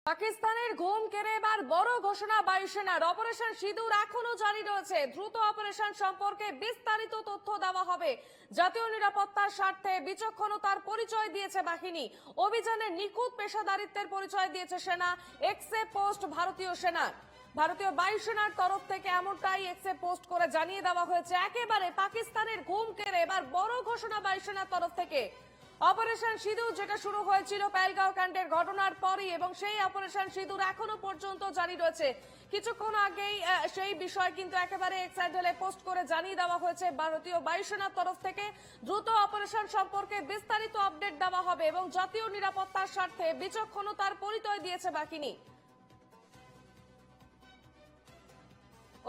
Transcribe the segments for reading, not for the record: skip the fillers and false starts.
পাকিস্তানের ঘুম কেড়ে এবার বড় ঘোষণা বায়ুসেনার। অপারেশন সিঁদুর এখনো জারি রয়েছে। দ্রুত অপারেশন সম্পর্কে বিস্তারিত তথ্য দেওয়া হবে। জাতীয় নিরাপত্তার স্বার্থে বিচক্ষণতার পরিচয় দিয়েছে বাহিনী। অভিযানে নিখুঁত পেশাদারিত্বের পরিচয় দিয়েছে সেনা। এক্সে পোস্ট ভারতীয় সেনার। ভারতীয় বায়ুসেনার তরফ থেকে এমনটাই এক্সে পোস্ট করে জানিয়ে দেওয়া হয়েছে। একেবারে পাকিস্তানের ঘুম কেড়ে এবার বড় ঘোষণা বায়ুসেনার তরফ থেকে। অপারেশন সিঁদুর যেটা শুরু হয়েছিল পেহেলগাঁও কাণ্ডের ঘটনার পরই, এবং সেই অপারেশন সিঁদুর এখনো পর্যন্ত জারি রয়েছে। কিছুক্ষণ আগেই সেই বিষয় কিন্তু একেবারে এক্স হ্যান্ডেলে পোস্ট করে জানিয়ে দেওয়া হয়েছে ভারতীয় বায়ুসেনার তরফ থেকে। দ্রুত অপারেশন সম্পর্কে বিস্তারিত আপডেট দেওয়া হবে এবং জাতীয় নিরাপত্তার স্বার্থে বিচক্ষণতার পরিচয় দিয়েছে বাহিনী।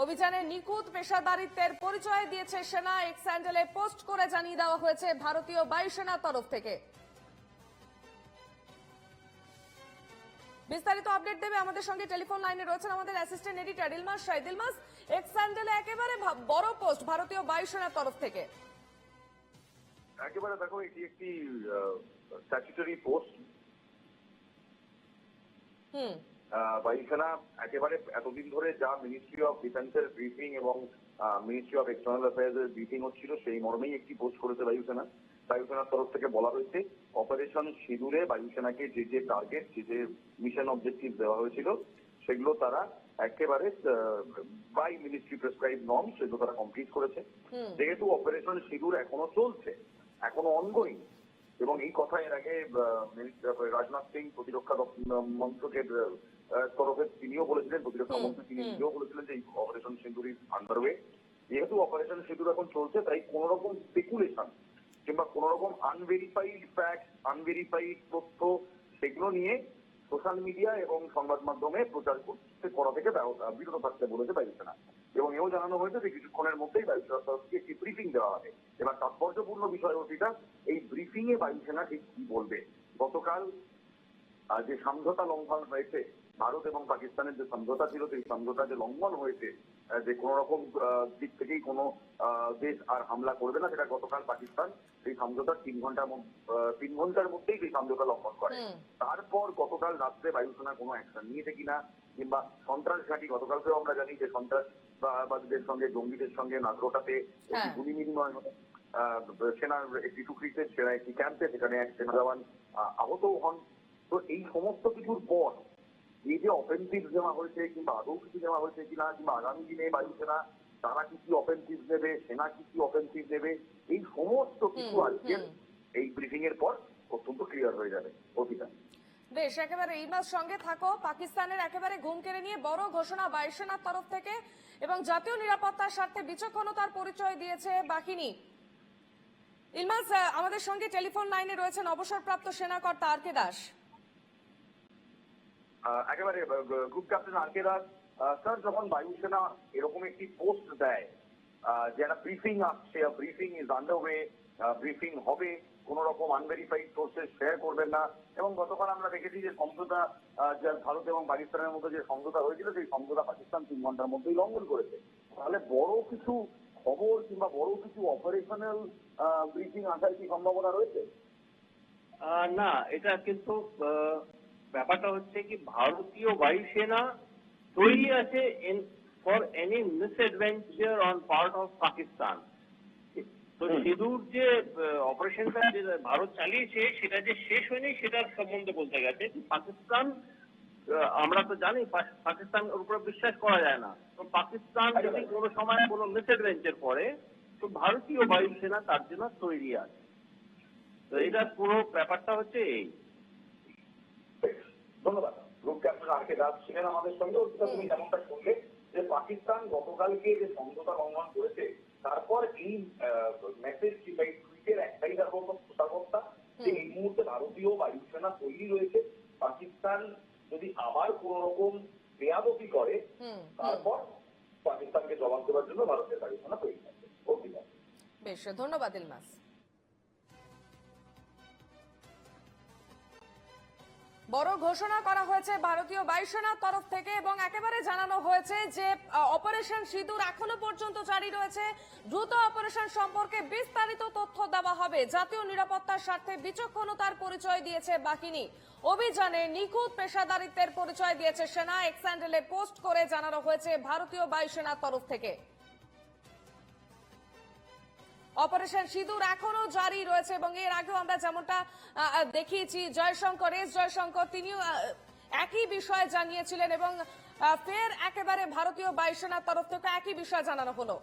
অভিযানে নিখুঁত পেশাদারিত্বের পরিচয় দিয়েছে সেনা। এক্স হ্যান্ডেলে পোস্ট করে জানিয়ে দেওয়া হয়েছে ভারতীয় বায়ুসেনার তরফ থেকে। বিস্তারিত আপডেট দেবে আমাদের সঙ্গে টেলিফোন লাইনে রয়েছেন আমাদের অ্যাসিস্ট্যান্ট এডিটর ইলমাস শাহিদ। ইলমাস, এক্স হ্যান্ডেলে একেবারে বড় পোস্ট ভারতীয় বায়ুসেনার তরফ থেকে। একেবারে দেখো, এটি একটি স্ট্যাচুটরি পোস্ট। বায়ুসেনা একেবারে এতদিন ধরে যা মিনিস্ট্রি অফ ডিফেন্সের ব্রিফিং এবং মিনিস্ট্রি অফ এক্সটার্নাল অ্যাফেয়ার্স এর ব্রিফিং হচ্ছিল, সেই মর্মেই একটি পোস্ট করেছে বায়ুসেনা। বায়ুসেনার তরফ থেকে বলা হয়েছে অপারেশন সিঁদুরে বায়ুসেনাকে যে যে টার্গেট, যে যে মিশন অবজেক্টিভ দেওয়া হয়েছিল সেগুলো তারা একেবারে বাই মিনিস্ট্রি প্রেসক্রাইব নর্ম সেগুলো তারা কমপ্লিট করেছে। যেহেতু অপারেশন সিঁদুর এখনো চলছে, এখনো অনগোয়িং, এবং এই কথা এর আগে রাজনাথ সিং প্রতিরক্ষা মন্ত্রকের তরফে তিনিও বলেছিলেন, প্রতিরক্ষা মন্ত্রী তিনি নিজেও বলেছিলেন যে এই অপারেশন সিঁদুর ইজ আন্ডারওয়ে। যেহেতু অপারেশন সিঁদুর এখন চলছে, তাই কোন রকম স্পেকুলেশন কিংবা কোন রকম আনভেরিফাইড ফ্যাক্ট, আনভেরিফাইড তথ্য সেগুলো নিয়ে সোশ্যাল মিডিয়া এবং সংবাদ মাধ্যমে প্রচার করা থেকে বিরত থাকতে বলেছে বায়ুসেনা। এবং এও জানানো হয়েছে যে কিছুক্ষণের মধ্যেই বায়ুসেনার তরফ থেকে একটি ব্রিফিং দেওয়া হবে। এবার তাৎপর্যপূর্ণ বিষয় হচ্ছে এই ব্রিফিং এ বায়ুসেনা ঠিক কি বলবে। গতকাল যে সমঝোতা লঙ্ঘন হয়েছে, ভারত এবং পাকিস্তানের যে সমঝোতা ছিল, সেই সমঝোতা যে লঙ্ঘন হয়েছে, যে কোন রকম দিক থেকেই কোনো দেশ আর হামলা করবে না, সেটা গতকাল পাকিস্তান সেই সমঝোতার 3 ঘন্টার মধ্যেই সেই সমঝোতা লঙ্ঘন করে। তারপর গতকাল রাত্রে বায়ুসেনা কোনো অ্যাকশন নিয়েছে কিনা, কিংবা সন্ত্রাস ঘাঁটি, গতকালকেও আমরা জানি যে সন্ত্রাসবাদীদের সঙ্গে, জঙ্গিদের সঙ্গে নাগরোটাতে একটি গুলি বিনিময় হয়, সেনার একটি টুকরিতে, সেনা একটি ক্যাম্পে, সেখানে এক সেনা জওয়ান আহতও হন। তো এই সমস্ত কিছুর পর এই যে অফেন্সিভ নেওয়া হয়েছে, কিংবা আদৌ কিছু নেওয়া হয়েছে কিনা, কিংবা আগামী দিনে বায়ুসেনা তারা কি কি অফেন্সিভ নেবে, সেনা কি কি অফেন্সিভ নেবে, এই সমস্ত কিছু আজকের এই ব্রিফিং এর পর অত্যন্ত ক্লিয়ার হয়ে যাবে। অভিযান বেশ, একেবারে এই মাস সঙ্গে থাকো। পাকিস্তানের একেবারে ঘুম কেড়ে নিয়ে বড় ঘোষণা বায়ুসেনার তরফ থেকে এবং জাতীয় নিরাপত্তার স্বার্থে বিচক্ষণতার পরিচয় দিয়েছে বাহিনী। ইলমাস, আমাদের সঙ্গে টেলিফোন লাইনে রয়েছেন অবসরপ্রাপ্ত সেনাকর্তা আর কে দাস। একেবারে গ্রুপ ক্যাপ্টেন আর কে দাস স্যার, যখন বায়ুসেনা এরকম একটি পোস্ট দেয় যে একটা ব্রিফিং আসছে, ব্রিফিং ইজ আন্ডারওয়ে, ব্রিফিং হবে, কোন রকম আনভেরিফাইড সোর্সেস শেয়ার করবেন না, এবং গতকাল আমরা দেখেছি যে সমঝোতা, ভারত এবং পাকিস্তানের মধ্যে যে সমঝোতা হয়েছিল, সেই সমঝোতা পাকিস্তান 3 ঘন্টার মধ্যেই লঙ্ঘন করেছে। তাহলে বড় কিছু খবর কিংবা বড় কিছু অপারেশনাল ব্রিফিং আসার কি সম্ভাবনা রয়েছে? না, এটা কিন্তু ব্যাপারটা হচ্ছে কি, ভারতীয় বায়ুসেনা তৈরি আছে for any misadventure on part of Pakistan. তো সিঁদুর যে অপারেশনটা যে ভারত চালিয়েছে, সেটা যে শেষ হয়নি সেটার সম্বন্ধে বলতে গেছে। পাকিস্তান, আমরা তো জানি পাকিস্তানের উপরে বিশ্বাস করা যায় না। তো পাকিস্তান যদি কোনো সময় কোনো মিসঅ্যাডভেঞ্চার করে, তো ভারতীয় বায়ুসেনা তার জন্য তৈরি আছে। তো এটা পুরো ব্যাপারটা হচ্ছে এই। ধন্যবাদ। গ্রুপ ক্যাপ্টেন আর কে দাস ছিলেন আমাদের সঙ্গে। তুমি যেমনটা শুনলে যে পাকিস্তান গতকালকে যে সমঝোতা লঙ্ঘন করেছে, তারপর এই মেসেজ কিংবা এই টুইটের একটাই সর্বত্তা যে এই মুহূর্তে ভারতীয় বায়ুসেনা তৈরি রয়েছে। পাকিস্তান যদি আবার কোন রকম বেয়াদবি করে, তারপর পাকিস্তানকে জবাব দেওয়ার জন্য ভারতের বায়ুসেনা তৈরি আছে। বেশ, ধন্যবাদ ইলমাস। বড় ঘোষণা করা হয়েছে ভারতীয় বায়ুসেনার তরফ থেকে এবং একেবারে জানানো হয়েছে যে অপারেশন সিঁদুর এখনো পর্যন্ত জারি রয়েছে। দ্রুত অপারেশন সম্পর্কে বিস্তারিত তথ্য দেওয়া হবে। জাতীয় নিরাপত্তার স্বার্থে বিচক্ষণতার পরিচয় দিয়েছে বাহিনী। অভিযানে নিখুঁত পেশাদারিত্বের পরিচয় দিয়েছে সেনা। এক্স হ্যান্ডেলে পোস্ট করে জানানো হয়েছে ভারতীয় বায়ুসেনার তরফ থেকে। অপারেশন সিঁদুর এখনো জারি রয়েছে এবং এর আগেও আমরা যেমনটা দেখিয়েছি জয়শঙ্কর, তিনিও একই বিষয় জানিয়েছিলেন এবং ফের একেবারে ভারতীয় বায়ুসেনার তরফ থেকে একই বিষয় জানানো হলো।